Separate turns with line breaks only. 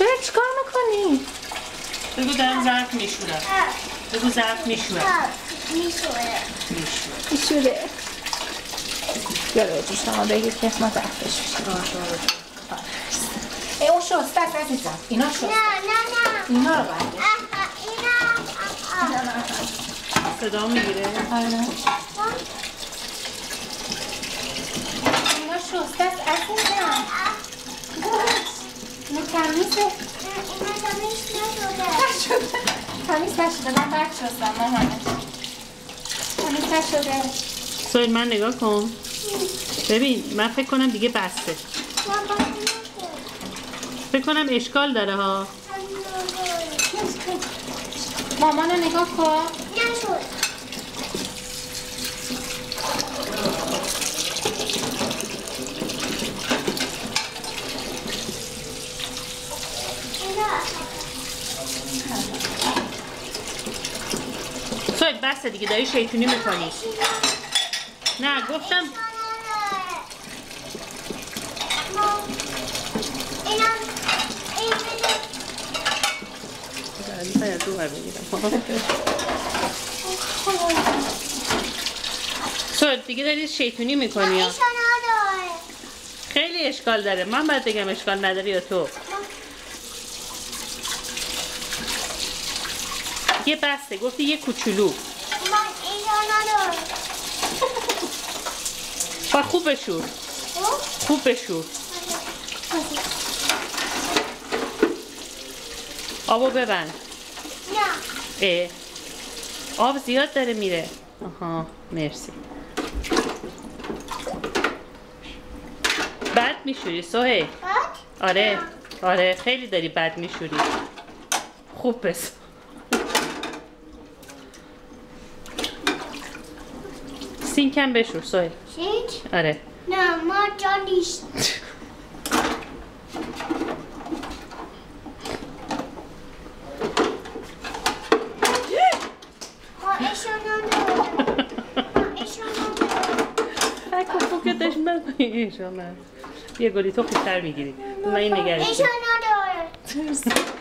سوهل چیکار میکنی؟
بگو دارم ظرف میشورم. بگو ظرف میشورم.
میشوره یالا جوش شما بگید که ما ظرفش میشورم اون شسته است عزیزم اینا شسته
نه
اینا رو باید
صدا میگیره؟
اینا شسته است عزیزم اینا تمیزه تمیز نشده من برد شستم مامانش تمیز نشده
سوهل من نگاه کن ببین من فکر کنم دیگه بسته فکر کنم اشکال داره ها
مامانو نگاه کن
سوهل بسته دیگه داری شیطونی میکنی نه گفتم سوهل دیگه داری شیطونی میکنی ها خیلی اشکال داره من باید بگم اشکال نداری یا تو یه بسته گفتی یه کوچولو با خوب بشور خوب بشور آبو ببند
نه
آب زیاد داره میره آها مرسی بد میشوری سهیل آره آره خیلی داری بد میشوری خوب بس سینکم بشور سهیل
شیچ؟
آره
نه ما جا نیست
یه گلی تو خوبتر میگیری من این نگرشی
ایشان نداره